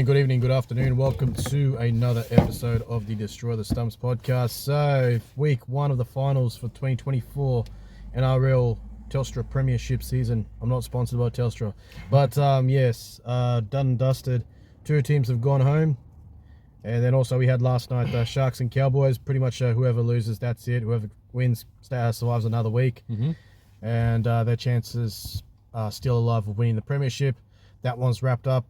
morning, good evening, good afternoon. Welcome to another episode of the Destroy the Stumps podcast. So, week one of the finals for 2024 NRL Telstra Premiership season. I'm not sponsored by Telstra, but yes, done and dusted. Two teams have gone home. And then also we had last night the Sharks and Cowboys. Pretty much whoever loses, that's it. Whoever wins survives another week. And their chances are still alive of winning the Premiership. That one's wrapped up.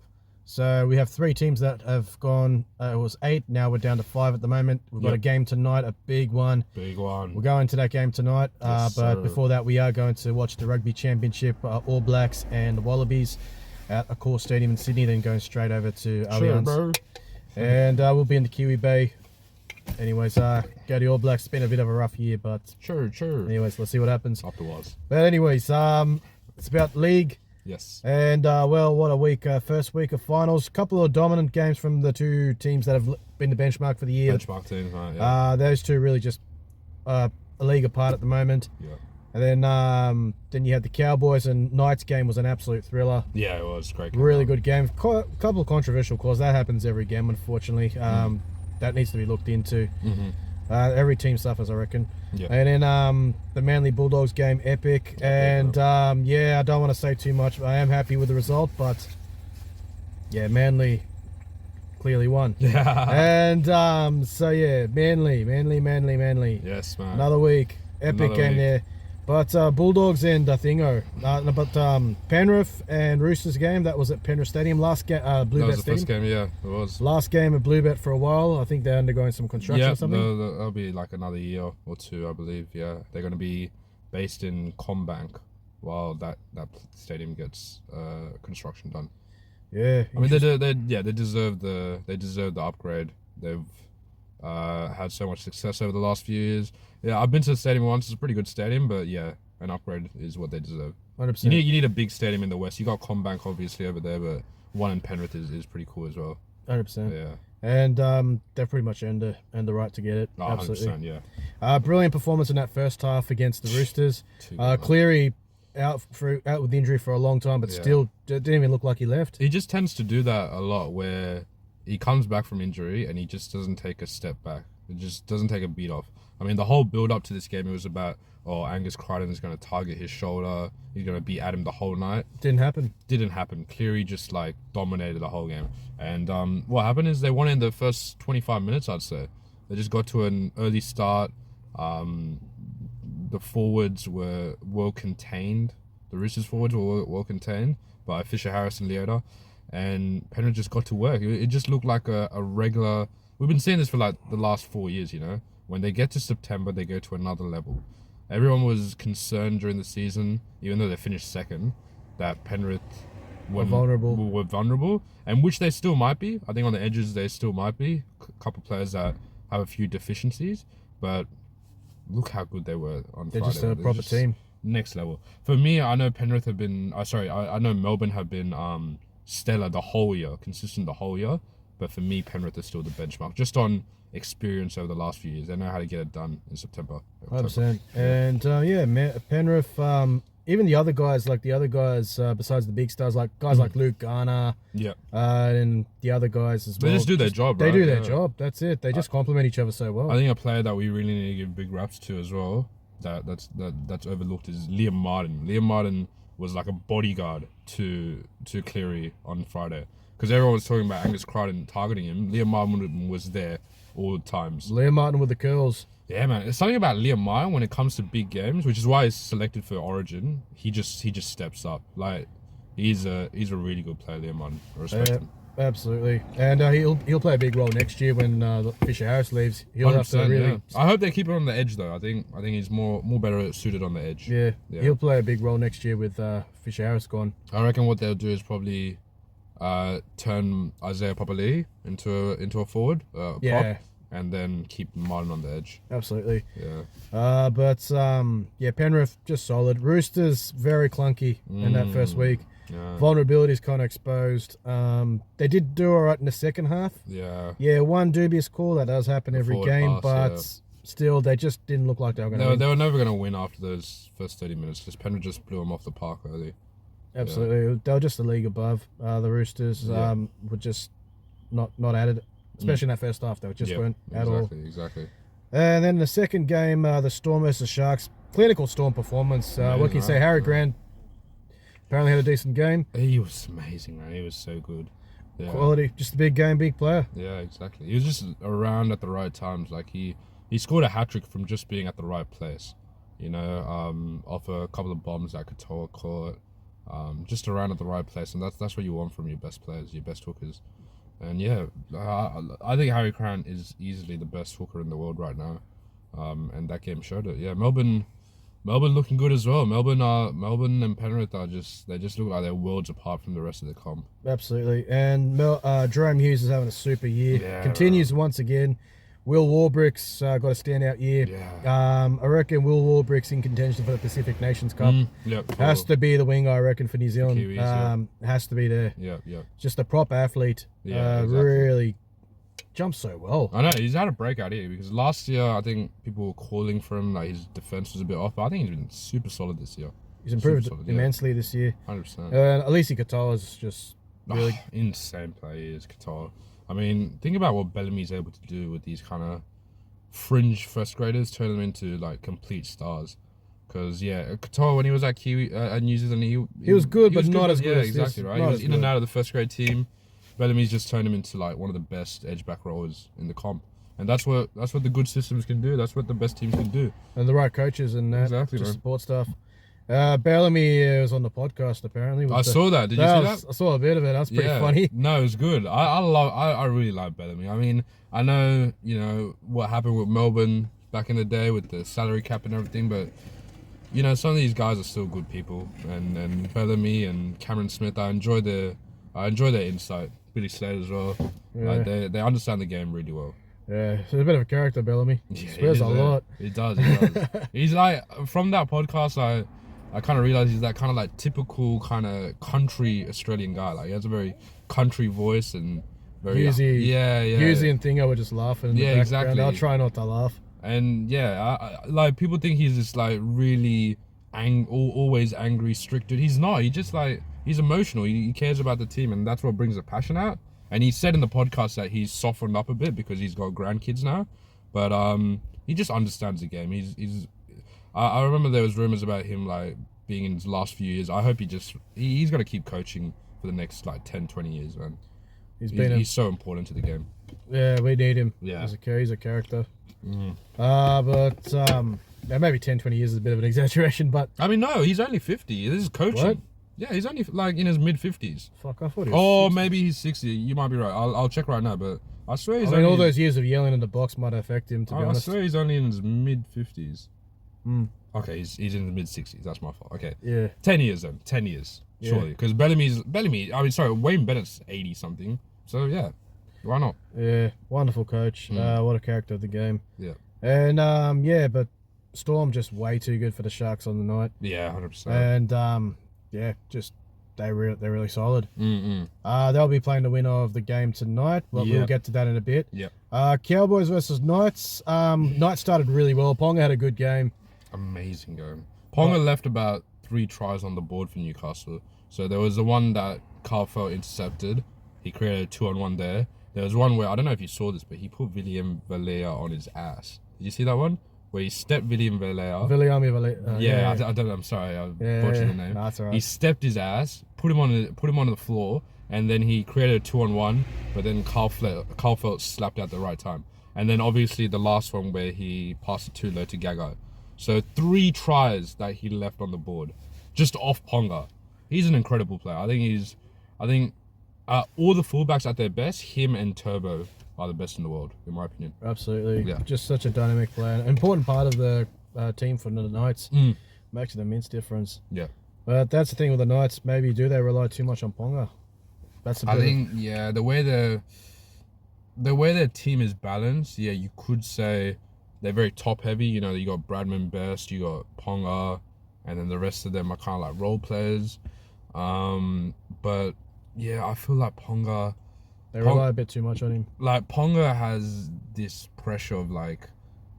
So we have three teams that have gone. It was 8. Now we're down to 5 at the moment. We've got a game tonight, a big one. We're going to that game tonight. But before that, we are going to watch the Rugby Championship, All Blacks and the Wallabies at a core stadium in Sydney, then going straight over to Allianz. And we'll be in the Kiwi Bay. Anyways, go to the All Blacks. It's been a bit of a rough year, but anyways, let's see what happens. Afterwards. But anyways, it's about league. Yes. And, well, what a week. First week of finals. A couple of dominant games from the two teams that have been the benchmark for the year. Benchmark teams, right, yeah. Those two really just a league apart at the moment. Yeah. And then you had the Cowboys, and Knights game was an absolute thriller. Yeah, it was great. Really good game. A couple of controversial calls. That happens every game, unfortunately. That needs to be looked into. Every team suffers, I reckon. Yeah. And then the Manly Bulldogs game, epic. And yeah, I don't want to say too much. I am happy with the result, but yeah, Manly clearly won. Yeah. And so yeah, Manly. Yes, man. Another week, epic game there. But Bulldogs and Thingo. But Penrith and Roosters game, that was at Penrith Stadium. Last game, Bluebet Stadium. That was the first game, yeah, it was. Last game at Bluebet for a while. I think they're undergoing some construction or something. Yeah, that'll be like another year or two, I believe. Yeah, they're going to be based in Combank while that stadium gets construction done. Yeah, I mean they deserve the upgrade. They've had so much success over the last few years. Yeah, I've been to the stadium once. It's a pretty good stadium, but yeah, an upgrade is what they deserve. 100%. You need a big stadium in the west. You got Combank obviously over there, but one in Penrith is pretty cool as well. 100%. Yeah. And they've pretty much earned the right to get it. Oh, absolutely. 100%, yeah. Brilliant performance in that first half against the Roosters. Cleary out with injury for a long time, but still didn't even look like he left. He just tends to do that a lot, where he comes back from injury and he just doesn't take a step back. It just doesn't take a beat off. I mean, the whole build up to this game, it was about, Angus Crichton is going to target his shoulder. He's going to be at him the whole night. Didn't happen. Cleary just dominated the whole game. And what happened is they won in the first 25 minutes, I'd say. They just got to an early start. The forwards were well contained. The Roosters forwards were well contained by Fisher Harris and Leota. And Penrith just got to work. It just looked like a regular... We've been seeing this for the last 4 years, you know. When they get to September, they go to another level. Everyone was concerned during the season, even though they finished second, that Penrith were vulnerable, and which they still might be. I think on the edges they still might be. A couple of players that have a few deficiencies, but look how good they were on Friday. They're just a proper team. Next level. For me, I know Penrith have been... I know Melbourne have been stellar the whole year, consistent the whole year. But for me, Penrith is still the benchmark, just on experience over the last few years. They know how to get it done in September. 100%. And Penrith, even the other guys, besides the big stars, like Luke Garner, and the other guys as well. They just do their job, right? They do their job. That's it. They just complement each other so well. I think a player that we really need to give big raps to as well, that's overlooked, is Liam Martin. Liam Martin was like a bodyguard to Cleary on Friday. Because everyone was talking about Angus Crichton targeting him. Liam Martin was there all the times. Liam Martin with the curls. Yeah, man. There's something about Liam Martin when it comes to big games, which is why he's selected for Origin. He just steps up. He's a really good player, Liam Martin. I respect him. Absolutely. And he'll play a big role next year when Fisher Harris leaves. He'll have to really... Yeah. I hope they keep him on the edge, though. I think he's more better suited on the edge. Yeah. He'll play a big role next year with Fisher Harris gone. I reckon what they'll do is probably turn Isaiah Papali'i into a forward, prop, and then keep Martin on the edge. Absolutely. Yeah. But Penrith just solid. Roosters very clunky in that first week. Yeah. Vulnerability is kind of exposed. They did do all right in the second half. Yeah. Yeah, one dubious call that does happen every game, but still, they just didn't look like they were going to win. They were never going to win after those first 30 minutes because Penrith just blew them off the park early. Absolutely. Yeah. They were just a league above. The Roosters were just not added, especially in that first half. They just weren't at all. Exactly. And then the second game, the Storm versus Sharks, clinical Storm performance. What can you say? Harry Grant apparently had a decent game. He was amazing, man. He was so good. Yeah. Quality, just a big game, big player. Yeah, exactly. He was just around at the right times. Like he scored a hat-trick from just being at the right place. You know, off a couple of bombs that Katoa caught. Just around at the right place, and that's what you want from your best players, your best hookers. And yeah, I think Harry Grant is easily the best hooker in the world right now. And that game showed it. Yeah, Melbourne looking good as well. Melbourne and Penrith they just look like they're worlds apart from the rest of the comp. Absolutely. And Jerome Hughes is having a super year. Yeah, Continues once again. Will Warbrick's got a standout year. Yeah. I reckon Will Warbrick's in contention for the Pacific Nations Cup. Has to be the wing, I reckon, for New Zealand. Kiwis, has to be there. Yeah. Just a proper athlete. Yeah, exactly. Really jumps so well. I know he's had a breakout here because last year I think people were calling for him like his defense was a bit off, but I think he's been super solid this year. He's improved immensely this year. 100%. Alisi Katoa is just really insane player. He is Katoa. I mean, think about what Bellamy's able to do with these kind of fringe first graders, turn them into like complete stars. Because Katoa when he was at New Zealand, he was good, but not as good. Yeah, exactly right. He was in and out of the first grade team. Bellamy's just turned him into like one of the best edge back rowers in the comp, and that's what the good systems can do. That's what the best teams can do, and the right coaches and that support stuff. Bellamy was on the podcast apparently. I saw that. Did you see that? I saw a bit of it. That's pretty funny. No, it was good. I really like Bellamy. I mean, I know what happened with Melbourne back in the day with the salary cap and everything, but some of these guys are still good people. And Bellamy and Cameron Smith, I enjoy their insight. Billy Slade as well. Yeah. Like they understand the game really well. Yeah, he's a bit of a character, Bellamy. He swears a lot. He does. He's like, from that podcast, I kind of realized he's that kind of like typical kind of country Australian guy. Like he has a very country voice and very Husey and Thingo were just laughing in the background. Exactly. I'll try not to laugh. And I like people think he's this like really always angry, strict dude. He's not. He just like he's emotional. He cares about the team, and that's what brings the passion out. And he said in the podcast that he's softened up a bit because he's got grandkids now, but he just understands the game. I remember there was rumors about him like being in his last few years. I hope he's got to keep coaching for the next like 10, 20 years, man. He's so important to the game. Yeah, we need him. Yeah, he's a character. But maybe 10, 20 years is a bit of an exaggeration. But I mean, no, he's only 50. This is coaching. What? Yeah, he's only like in his mid-50s. Fuck, I thought he was 60. Maybe he's 60. You might be right. I'll check right now, but I swear he's all those years of yelling in the box might affect him, to be honest. I swear he's only in his mid-50s. Mm. Okay, he's in the mid-60s. That's my fault. Okay. Yeah. 10 years then. 10 years. Surely. Because Wayne Bennett's 80-something. So, yeah. Why not? Yeah. Wonderful coach. What a character of the game. Yeah. And, but Storm just way too good for the Sharks on the night. Yeah, 100%. And, they're really solid. They'll be playing the winner of the game tonight. But we'll get to that in a bit. Yeah. Cowboys versus Knights. Knights started really well. Ponga had a good game. Amazing game. Ponga left about 3 tries on the board for Newcastle. So there was the one that Carl Felt intercepted. He created a 2-on-1 there. There was one where, I don't know if you saw this, but he put William Valea on his ass. Did you see that one? Where he stepped William Valea. I don't know. I'm sorry. I butchered the name. No, that's all right. He stepped his ass, put him on the floor, and then he created a 2-on-1. But then Carl Felt slapped at the right time. And then obviously the last one where he passed it too low to Gagai. So 3 tries that he left on the board, just off Ponga. He's an incredible player. I think all the fullbacks at their best, him and Turbo are the best in the world, in my opinion. Absolutely. Yeah. Just such a dynamic player. An important part of the team for the Knights. Makes an immense difference. Yeah. But that's the thing with the Knights. Maybe do they rely too much on Ponga? The way their team is balanced, you could say they're very top heavy. You got Bradman Best, you got Ponga, and then the rest of them are kind of like role players. But yeah, I feel like Ponga. They rely a bit too much on him. Like Ponga has this pressure of like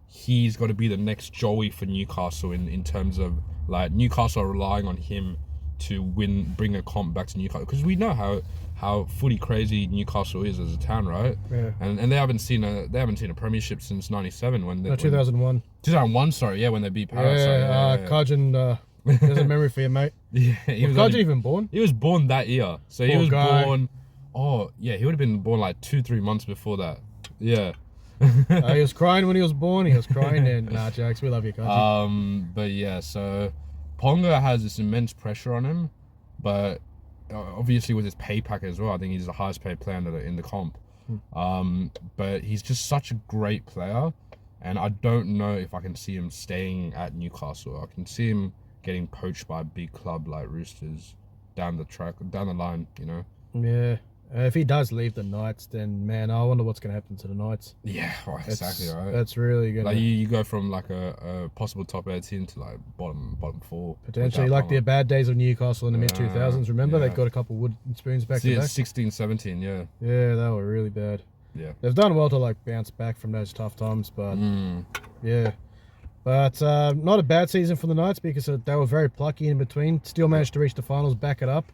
he's got to be the next Joey for Newcastle in terms of like Newcastle are relying on him to bring a comp back to Newcastle, because we know how footy crazy Newcastle is as a town, right? Yeah. And they haven't seen a premiership since '97 when they, No, 2001. 2001, sorry, yeah, when they beat Paris. Yeah, Kajan, there's a memory for you, mate. Yeah, Was Kajan even born? He was born that year, so he Poor was guy. born. Oh yeah, he would have been born like 2-3 months before that. Yeah. He was crying when he was born. He was crying then. Nah, jokes. We love you, Kaji. But yeah, so Ponga has this immense pressure on him, but obviously with his pay packet as well, I think he's the highest paid player in the comp. But he's just such a great player, and I don't know if I can see him staying at Newcastle. I can see him getting poached by a big club like Roosters down the line, you know. Yeah. If he does leave the Knights, then man, I wonder what's going to happen to the Knights. Yeah, exactly right. That's really good. Like you go from like a possible top 8 team to like bottom 4 Potentially, like the bad days of Newcastle in the mid 2000s. Remember, they got a couple wooden spoons back to back. 16, 17, yeah. Yeah, they were really bad. Yeah, they've done well to like bounce back from those tough times, but yeah. But not a bad season for the Knights because they were very plucky in between. Still managed to reach the finals, back it up,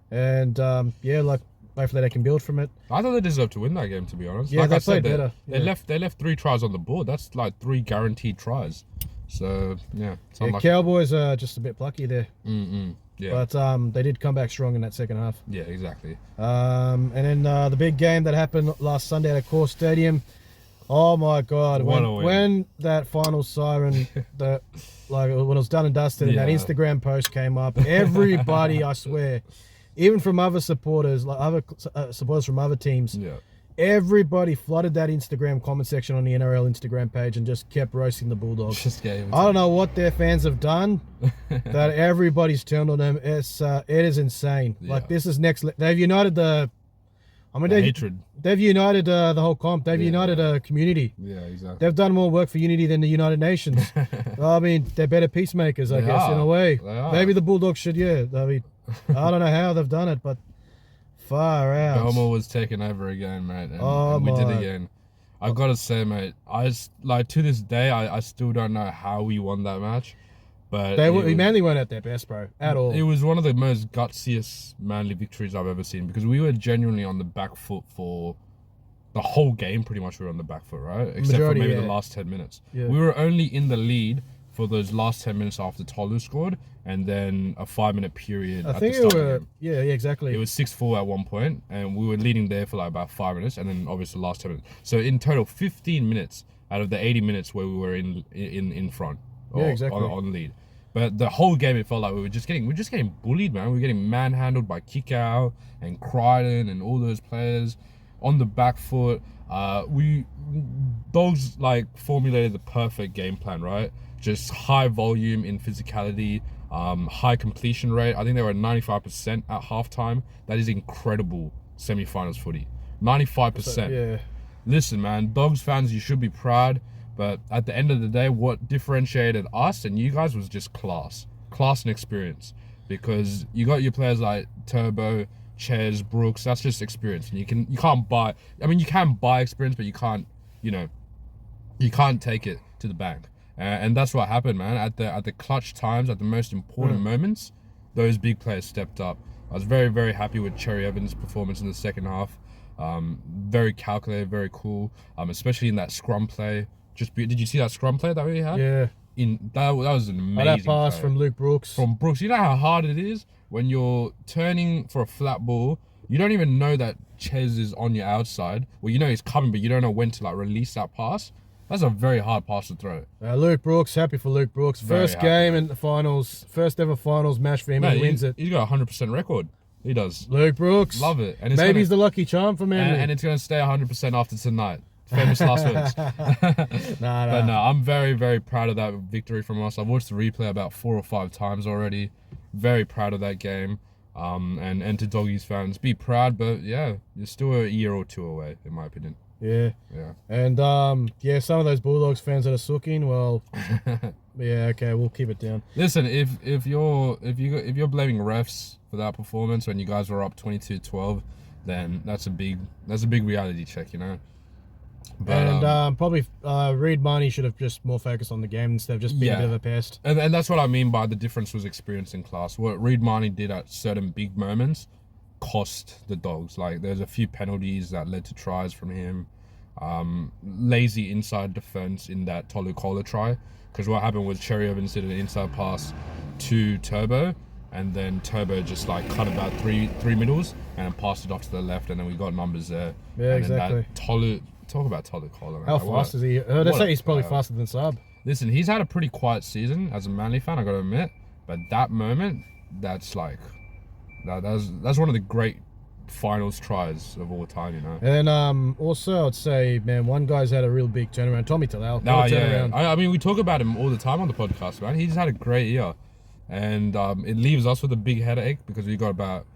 and yeah, like. Hopefully they can build from it. I thought they deserved to win that game, to be honest. Yeah, like they said, played better. They left 3 tries on the board. That's like 3 guaranteed tries. So yeah, Cowboys are just a bit plucky there. Yeah, but they did come back strong in that second half. Yeah, exactly. And then the big game that happened last Sunday at Core Stadium. Oh my God! When that final siren, when it was done and dusted, and that Instagram post came up, everybody, I swear. Even from other supporters, like other supporters from other teams, everybody flooded that Instagram comment section on the NRL Instagram page and just kept roasting the Bulldogs. I don't know what their fans have done that everybody's turned on them. It is insane. Yeah. Like this is next. They've united hatred. They've united the whole comp. They've united a community. Yeah, exactly. They've done more work for unity than the United Nations. I mean, they're better peacemakers, I guess, in a way. Maybe the Bulldogs should. Yeah, I mean. I don't know how they've done it, but far out. Belmore was taken over again, mate, and we did it again. I've got to say, mate, to this day, I still don't know how we won that match, but Manly weren't at their best, bro, at all. It was one of the most gutsiest Manly victories I've ever seen because we were genuinely on the back foot for the whole game. Pretty much, we were on the back foot, right? Except for maybe the last 10 minutes. Yeah. We were only in the lead for those last 10 minutes after Tolu scored, and then a 5-minute period at the start of the game. Yeah, exactly. It was 6-4 at one point, and we were leading there for like about 5 minutes, and then obviously the last 10 minutes. So in total, 15 minutes out of the 80 minutes where we were in front, on lead. But the whole game, it felt like we were just getting bullied, man. We were getting manhandled by Kickout and Crichton and all those players on the back foot. Dogs like formulated the perfect game plan, right? Just high volume in physicality, high completion rate. I think they were at 95% at halftime. That is incredible semi-finals footy. 95%. Yeah. Listen, man, Dogs fans, you should be proud. But at the end of the day, what differentiated us and you guys was just class and experience. Because you got your players like Turbo, Ches, Brooks. That's just experience, and you can't buy. I mean, you can buy experience, but you can't. You can't take it to the bank. And that's what happened, man. At the clutch times, at the most important moments, those big players stepped up. I was very, very happy with Cherry Evans' performance in the second half. Very calculated, very cool. Especially in that scrum play. Did you see that scrum play that we had? Yeah. That was an amazing that pass play. From Luke Brooks. From Brooks. You know how hard it is when you're turning for a flat ball. You don't even know that Ches is on your outside. Well, you know he's coming, but you don't know when to release that pass. That's a very hard pass to throw. Luke Brooks, happy for Luke Brooks. First game in the finals, first ever finals match for him, and he wins it. He's got a 100% record. He does. Luke Brooks. Love it. And maybe he's the lucky charm for Manly. And it's going to stay 100% after tonight. Famous last words. But no, I'm very, very proud of that victory from us. I've watched the replay about 4 or 5 times already. Very proud of that game. And to Doggies fans, be proud, but yeah, you're still a year or 2 away, in my opinion. Yeah. And some of those Bulldogs fans that are sooking, well, yeah, okay, we'll keep it down. Listen, if you're blaming refs for that performance when you guys were up 22-12, then that's a big reality check, you know. But, and probably Reid Marnie should have just more focused on the game instead of just being a bit of a pest. And that's what I mean by the difference was experience in class. What Reid Marnie did at certain big moments, cost the Dogs. Like there's a few penalties that led to tries from him. Lazy inside defense in that Tolu Kola try, because what happened was Cherry Evans did an inside pass to Turbo, and then Turbo just like cut about three middles and then passed it off to the left, and then we got numbers there. Yeah, and exactly. Talk about Tolu Kola. Man. How fast is he? They say he's probably player. faster than Saab. Listen, he's had a pretty quiet season as a Manly fan, I gotta admit, but that moment, that's like that's one of the great finals tries of all time, you know. And also I'd say, man, one guy's had a real big turnaround. Tommy Talau. No, yeah. I mean, we talk about him all the time on the podcast, man. He's had a great year, and it leaves us with a big headache because we got about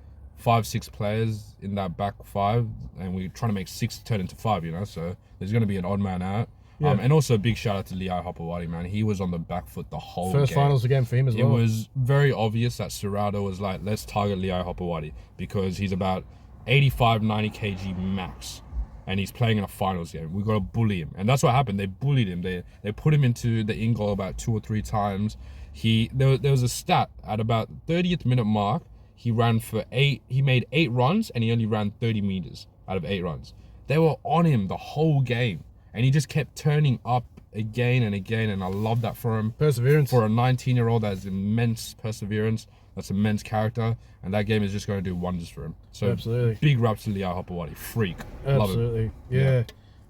5-6 players in that back five, and we're trying to make 6 turn into 5, you know. So there's going to be an odd man out. Yeah. And also a big shout out to Liai Hopewadi, man. He was on the back foot the whole First game. finals again for him as well. It was very obvious that Serrato was like, let's target Liai Hopewadi because he's about 85, 90 kg max, and he's playing in a finals game. We got to bully him, and that's what happened. They bullied him. They put him into the in goal about 2 or 3 times. There was a stat at about 30th minute mark. He made 8 runs, and he only ran 30 meters out of 8 runs. They were on him the whole game, and he just kept turning up again and again, and I love that for him. Perseverance. For a 19-year-old, that is immense perseverance. That's immense character, and that game is just going to do wonders for him. So absolutely, big raps to Liai Hopewadi, freak. Absolutely, love him. Yeah.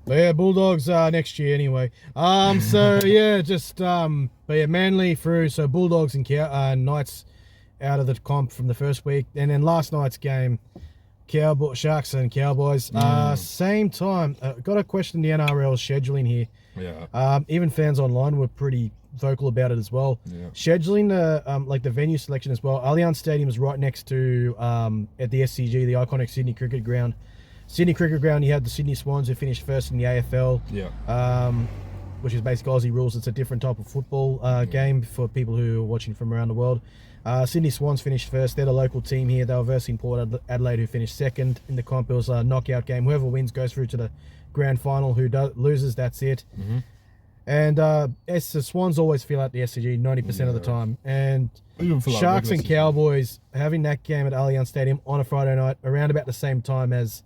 But yeah, Bulldogs next year anyway. So yeah, just but yeah, Manly through. So Bulldogs and Knights out of the comp from the first week, and then last night's game, Sharks and Cowboys. Same time. Got to question the NRL scheduling here. Yeah. Even fans online were pretty vocal about it as well. Yeah. Scheduling like the venue selection as well. Allianz Stadium is right next to at the SCG, the iconic Sydney Cricket Ground. Sydney Cricket Ground, you had the Sydney Swans who finished first in the AFL. Yeah. Which is basically Aussie rules. It's a different type of football game for people who are watching from around the world. Sydney Swans finished first. They're the local team here. They were versing Port Adelaide, who finished second in the comp. It was a knockout game. Whoever wins goes through to the grand final. Who loses, that's it. Mm-hmm. And the Swans always feel out the SCG 90% of the time. And Sharks and Cowboys having that game at Allianz Stadium on a Friday night around about the same time as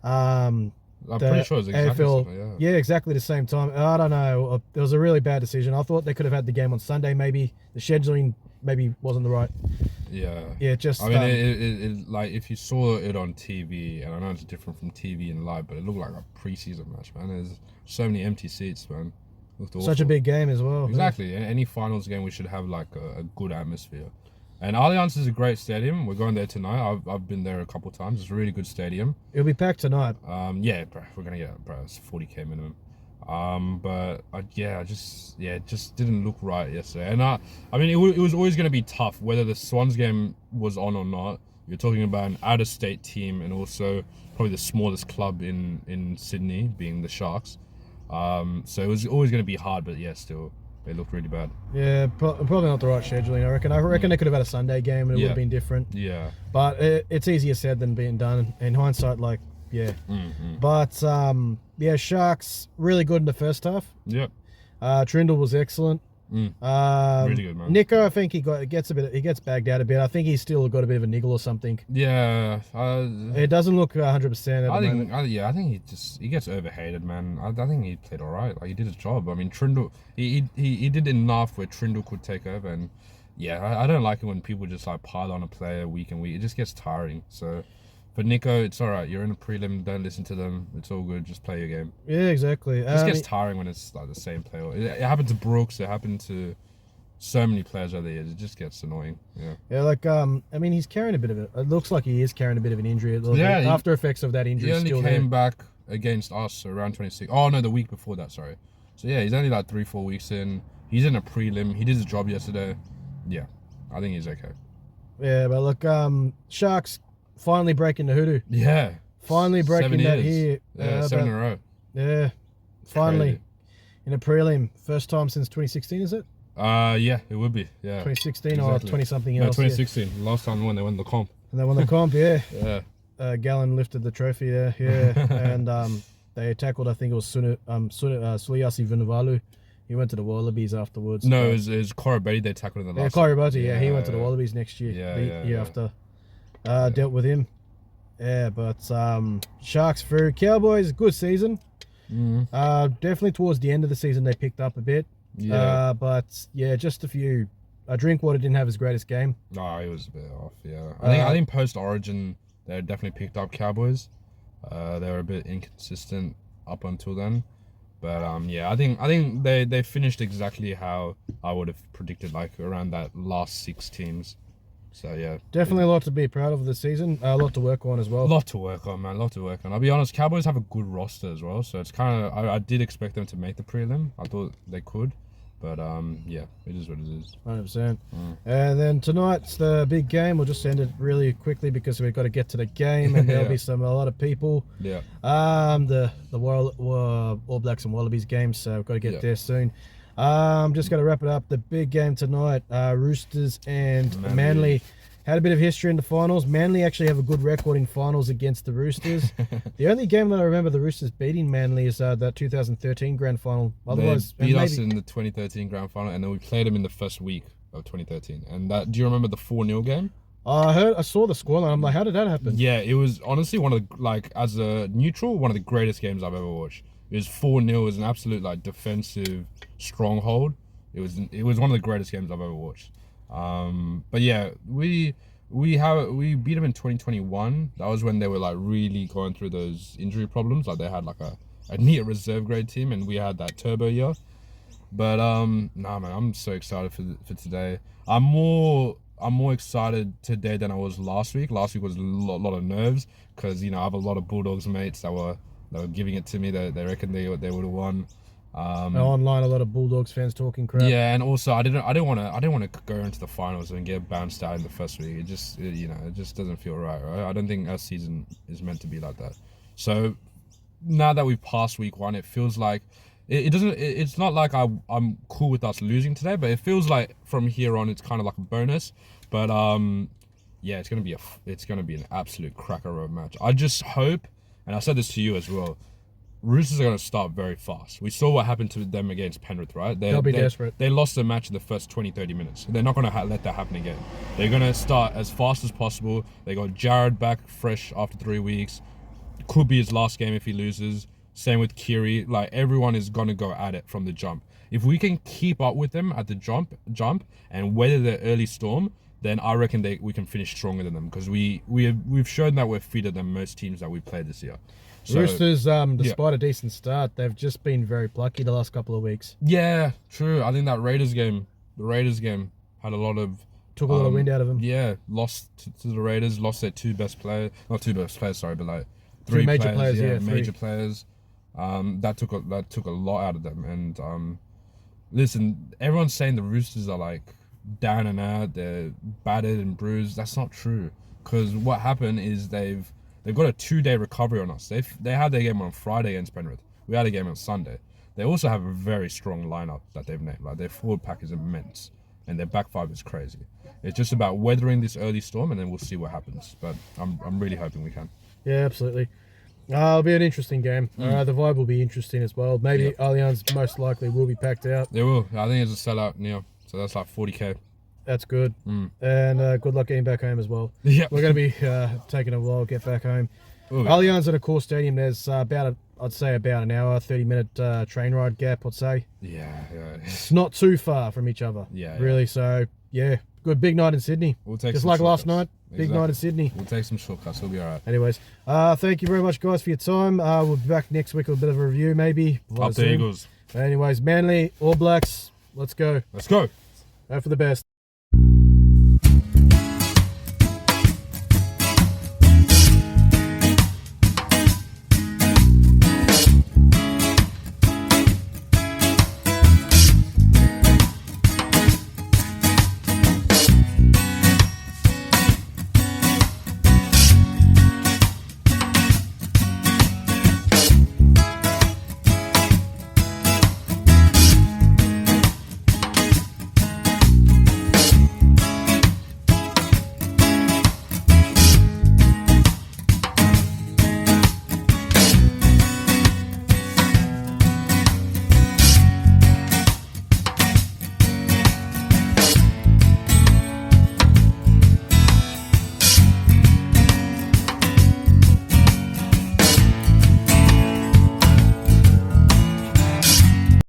I'm pretty sure it's exactly AFL. Yeah, exactly the same time. I don't know. It was a really bad decision. I thought they could have had the game on Sunday. Maybe the scheduling maybe wasn't the right. Yeah. Yeah, just. I mean, it like if you saw it on TV, and I know it's different from TV and live, but it looked like a preseason match, man. There's so many empty seats, man. Such a big game as well. Exactly. Yeah. Any finals game, we should have like a good atmosphere. And Allianz is a great stadium. We're going there tonight. I've been there a couple of times. It's a really good stadium. It'll be packed tonight. Yeah, bro. We're gonna get, bro. It's 40K minimum. But it just didn't look right yesterday. And I mean, it was always gonna be tough whether the Swans game was on or not. You're talking about an out-of-state team and also probably the smallest club in Sydney, being the Sharks. So it was always gonna be hard. But yeah, still. They looked really bad. Yeah, probably not the right scheduling, I reckon. I reckon they could have had a Sunday game and it would have been different. Yeah. But it's easier said than being done. In hindsight, like, yeah. Mm-hmm. But, yeah, Sharks, really good in the first half. Yep. Trindle was excellent. Really good, man. Nico, I think he gets bagged out a bit. I think he's still got a bit of a niggle or something. Yeah. It doesn't look 100% I think he gets overhated, man. I think he played all right. Like, he did his job. I mean, Trindle, he did enough where Trindle could take over. And yeah, I don't like it when people just like pile on a player week and week. It just gets tiring. So for Nico, it's all right. You're in a prelim. Don't listen to them. It's all good. Just play your game. Yeah, exactly. It just gets tiring when it's like the same player. It happened to Brooks. It happened to so many players over the years. It just gets annoying. Yeah. Yeah, like I mean, he's carrying a bit of it. It looks like he is carrying a bit of an injury. After effects of that injury. He only came back against us around 26. Oh no, the week before that. Sorry. So yeah, he's only like 3-4 weeks in. He's in a prelim. He did his job yesterday. Yeah, I think he's okay. Yeah, but look, Sharks finally breaking the hoodoo. Yeah. Finally breaking that here. Yeah, 7 in a row. Yeah. Finally. In a prelim. First time since 2016, is it? Yeah, it would be. Yeah. 2016 or 20-something else. No, 2016. Yeah. Last time when they won the comp. And they won the comp, yeah. Yeah. Gallon lifted the trophy there, yeah. And they tackled, I think it was Suliasi Vunivalu. He went to the Wallabies afterwards. No, it was Corabetti they tackled in the last. Yeah, Corabetti, he went to the Wallabies next year. The year after. Dealt with him. Yeah, but Sharks through. Cowboys, good season. Definitely towards the end of the season they picked up a bit. Yeah. But yeah, just a few. Drinkwater didn't have his greatest game. No, he was a bit off. Yeah, I think post Origin they definitely picked up Cowboys. They were a bit inconsistent up until then, but yeah, I think they finished exactly how I would have predicted, like around that last 6 teams. So yeah, Definitely a lot to be proud of this season. A lot to work on as well. a lot to work on, man. A lot to work on. I'll be honest, Cowboys have a good roster as well, so it's kind of I did expect them to make the prelim. I thought they could. But yeah, it is what it is. 100%. And then tonight's the big game. We'll just end it really quickly because we've got to get to the game, and there'll be a lot of people. Yeah. The All Blacks and Wallabies game, so we've got to get there soon. Just got to wrap it up. The big game tonight, Roosters and Manly. Had a bit of history in the finals. Manly actually have a good record in finals against the Roosters. The only game that I remember the Roosters beating Manly is that 2013 grand final. Otherwise, they beat us in the 2013 grand final, and then we played them in the first week of 2013. And do you remember the 4-0 game? I saw the scoreline. I'm like, how did that happen? Yeah, it was honestly one of the, as a neutral, one of the greatest games I've ever watched. It was 4-0. It was an absolute defensive stronghold. It was one of the greatest games I've ever watched. But yeah, we beat them in 2021. That was when they were really going through those injury problems. They had a near reserve grade team, and we had that turbo year. But nah, man, I'm so excited for today. I'm more excited today than I was last week. Last week was a lot of nerves because I have a lot of Bulldogs mates that were giving it to me. They reckon they would have won. Online, a lot of Bulldogs fans talking crap. Yeah, and also I didn't want to go into the finals and get bounced out in the first week. It just doesn't feel right. I don't think our season is meant to be like that. So now that we've passed week 1, it feels like it doesn't. It's not like I'm cool with us losing today, but it feels like from here on it's kind of like a bonus. But yeah, it's gonna be an absolute cracker of a match. I just hope, and I said this to you as well, Roosters are going to start very fast. We saw what happened to them against Penrith, right? They'll be desperate. They lost the match in the first 20-30 minutes. They're not going to let that happen again. They're going to start as fast as possible. They got Jared back fresh after 3 weeks. Could be his last game if he loses. Same with Kiri. Everyone is going to go at it from the jump. If we can keep up with them at the jump and weather the early storm, then I reckon we can finish stronger than them because we've shown that we're fitter than most teams that we've played this year. So, Roosters, despite a decent start, they've just been very plucky the last couple of weeks. Yeah, true. I think that the Raiders game had a lot of... Took a lot of wind out of them. Yeah, lost to the Raiders, lost their 2 best players. Not 2 best players, sorry, but 3 major players. Yeah, major players. That took a lot out of them. And listen, everyone's saying the Roosters are down and out, they're battered and bruised. That's not true. Because what happened is they've got a 2-day recovery on us. They had their game on Friday against Penrith. We had a game on Sunday. They also have a very strong lineup that they've named. Their forward pack is immense, and their back 5 is crazy. It's just about weathering this early storm, and then we'll see what happens. But I'm really hoping we can. Yeah, absolutely. It'll be an interesting game. The vibe will be interesting as well. Maybe Allianz most likely will be packed out. They will. I think it's a sellout, Neil. So that's 40K. That's good. And good luck getting back home as well. Yeah. We're going to be taking a while to get back home. Allianz at a core stadium, there's about an hour, 30-minute train ride gap, I'd say. Yeah. It's not too far from each other. Yeah. Really, so, yeah. Good big night in Sydney. We'll take just some like shortcuts. last night. Big night in Sydney. We'll take some shortcuts. We'll be all right. Anyways, thank you very much, guys, for your time. We'll be back next week with a bit of a review, maybe. Up the Eagles. Anyways, Manly, All Blacks, let's go. Let's go. Hope for the best.